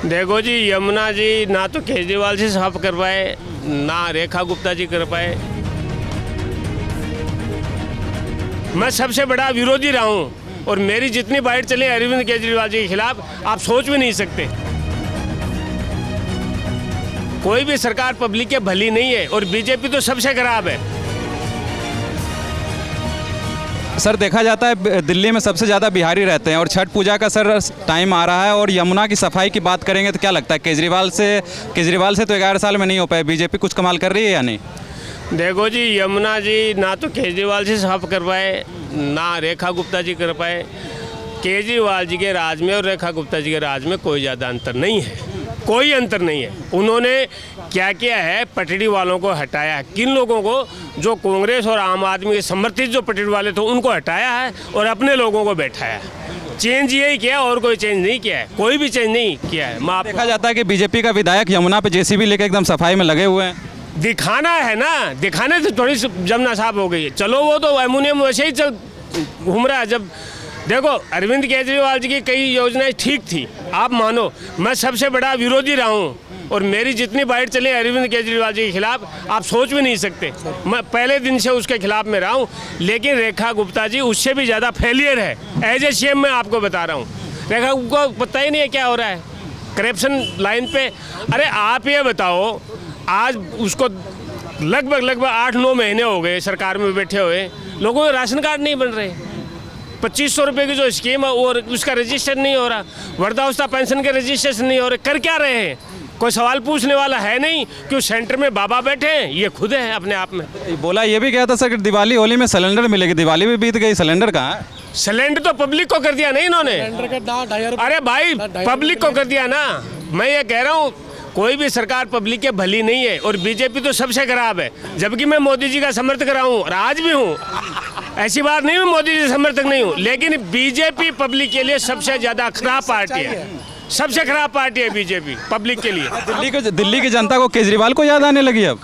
देखो जी, यमुना जी ना तो केजरीवाल से साफ कर पाए, ना रेखा गुप्ता जी कर पाए। मैं सबसे बड़ा विरोधी रहा हूँ और मेरी जितनी बाइट चली अरविंद केजरीवाल जी के खिलाफ आप सोच भी नहीं सकते। कोई भी सरकार पब्लिक के भली नहीं है और बीजेपी तो सबसे खराब है। सर देखा जाता है दिल्ली में सबसे ज़्यादा बिहारी रहते हैं और छठ पूजा का सर टाइम आ रहा है और यमुना की सफाई की बात करेंगे तो क्या लगता है केजरीवाल से तो 11 साल में नहीं हो पाए, बीजेपी कुछ कमाल कर रही है या नहीं? देखो जी, यमुना जी ना तो केजरीवाल से साफ कर पाए, ना रेखा गुप्ता जी कर पाए। केजरीवाल जी के राज में और रेखा गुप्ता जी के राज में कोई ज़्यादा अंतर नहीं है, कोई अंतर नहीं है। उन्होंने क्या किया है, पटरी वालों को हटाया। किन लोगों को? जो कांग्रेस और आम आदमी के समर्थित जो पटरी वाले थे उनको हटाया है और अपने लोगों को बैठाया। चेंज यही किया और कोई चेंज नहीं किया है, कोई भी चेंज नहीं किया है। देखा जाता है कि बीजेपी का विधायक यमुना पे जेसीबी लेके एकदम सफाई में लगे हुए हैं। दिखाना है ना, दिखाने से थोड़ी जमुना साफ हो गई है। चलो वो तो एल्युमिनियम वैसे ही चल घूम रहा है। जब देखो अरविंद केजरीवाल जी की कई योजनाएं ठीक थी, आप मानो। मैं सबसे बड़ा विरोधी रहा हूँ और मेरी जितनी बाइट चली अरविंद केजरीवाल जी के खिलाफ आप सोच भी नहीं सकते। मैं पहले दिन से उसके खिलाफ में रहा हूँ, लेकिन रेखा गुप्ता जी उससे भी ज़्यादा फेलियर है। एज ए सीएम मैं आपको बता रहा हूँ, रेखा को पता ही नहीं है क्या हो रहा है करप्शन लाइन पे। अरे आप ये बताओ, आज उसको लगभग 8-9 महीने हो गए सरकार में बैठे हुए, लोगों के राशन कार्ड नहीं बन रहे। 2500 रुपये की जो स्कीम है और उसका रजिस्टर नहीं हो रहा, वृद्धावस्था पेंशन के रजिस्ट्रेशन नहीं हो रहे। कर क्या रहे हैं? कोई सवाल पूछने वाला है नहीं। क्यों सेंटर में बाबा बैठे हैं, ये खुद है अपने आप में। बोला ये भी गया था सर कि दिवाली होली में सिलेंडर मिलेगी, दिवाली भी बीत गई, सिलेंडर कहाँ है? सिलेंडर तो पब्लिक को कर दिया नहीं इन्होंने। अरे भाई पब्लिक को कर दिया ना। मैं ये कह रहा हूँ कोई भी सरकार पब्लिक के भली नहीं है और बीजेपी तो सबसे खराब है। जबकि मैं मोदी जी का समर्थक रहा हूँ और आज भी हूँ, ऐसी बात नहीं मैं मोदी जी समर्थक नहीं हूँ, लेकिन बीजेपी पब्लिक के लिए सबसे ज्यादा खराब पार्टी है। सबसे खराब पार्टी है बीजेपी पब्लिक के लिए। दिल्ली की जनता को केजरीवाल को याद आने लगी अब।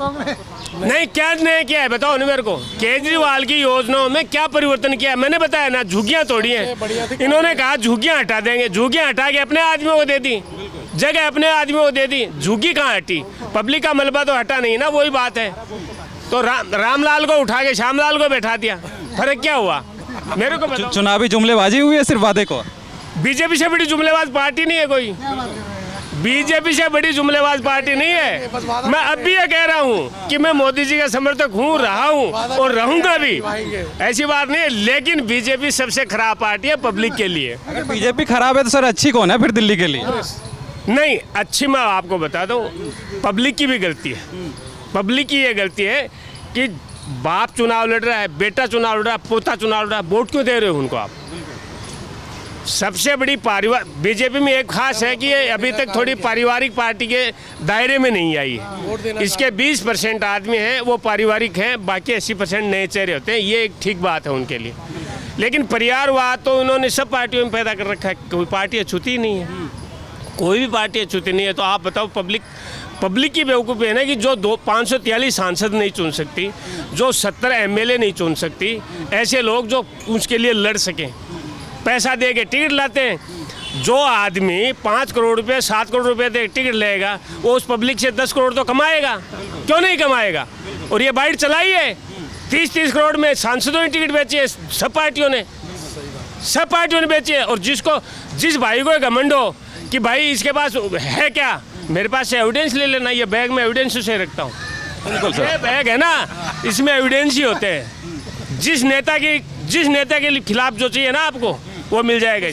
नहीं, क्या नहीं किया है बताओ ना मेरे को। केजरीवाल की योजनाओं में क्या परिवर्तन किया है? मैंने बताया ना, झुग्गियां तोड़ी हैं। इन्होंने कहा झुग्गियां हटा देंगे, झुग्गियां हटा के अपने आदमियों को दे दी, जगह अपने आदमियों को दे दी। झुग्गी कहाँ हटी? पब्लिक का मलबा तो हटा नहीं ना, वही बात है। तो रामलाल को उठा के श्यामलाल को बैठा दिया, फर्क क्या हुआ मेरे को बताओ। चुनावी जुमलेबाजी हुई है सिर्फ वादे को। बीजेपी से बड़ी जुमलेबाज पार्टी नहीं है कोई। बीजेपी से बड़ी जुमलेबाज पार्टी नहीं है। मैं अब भी ये कह रहा हूँ कि मैं मोदी जी का समर्थक हूँ, रहा हूँ और रहूंगा भी, ऐसी बात नहीं है। लेकिन बीजेपी सबसे खराब पार्टी है पब्लिक के लिए। अगर बीजेपी खराब है तो सर अच्छी कौन है फिर दिल्ली के लिए? नहीं, अच्छी मैं आपको बता दूँ, पब्लिक की भी गलती है। पब्लिक की ये गलती है कि बाप चुनाव लड़ रहा है, बेटा चुनाव लड़ रहा है, पोता चुनाव लड़ रहा है, वोट क्यों दे रहे हो उनको आप? सबसे बड़ी पारिवारिक बीजेपी में एक खास है कि ये अभी तक थोड़ी पारिवारिक पार्टी के दायरे में नहीं आई है। इसके 20% आदमी हैं वो पारिवारिक हैं, बाकी 80% नए चेहरे होते हैं। ये एक ठीक बात है उनके लिए। लेकिन परिवारवाद तो उन्होंने सब पार्टियों में पैदा कर रखा है। कोई पार्टी अछूती ही नहीं है, कोई भी पार्टी अछूती नहीं है। तो आप बताओ, पब्लिक की बेवकूफ़ी है ना कि जो 543 सांसद नहीं चुन सकती, जो 70 MLA नहीं चुन सकती, ऐसे लोग जो उसके लिए लड़ सकें, पैसा दे के टिकट लाते हैं। जो आदमी 5 करोड़ रुपये 7 करोड़ रुपये दे टिकट लेगा, वो उस पब्लिक से 10 करोड़ तो कमाएगा, क्यों नहीं कमाएगा? और ये बाइट चलाई है, 30-30 करोड़ में सांसदों ने टिकट बेची है, सब पार्टियों ने बेची है। और जिस भाई को घमंड हो कि भाई इसके पास है क्या, मेरे पास से एविडेंस ले लेना, ये बैग में एविडेंस उसे रखता हूँ। बिल्कुल सर, ये बैग है ना, इसमें एविडेंस ही होते हैं। जिस नेता के खिलाफ जो चाहिए ना आपको, वो मिल जाएगा।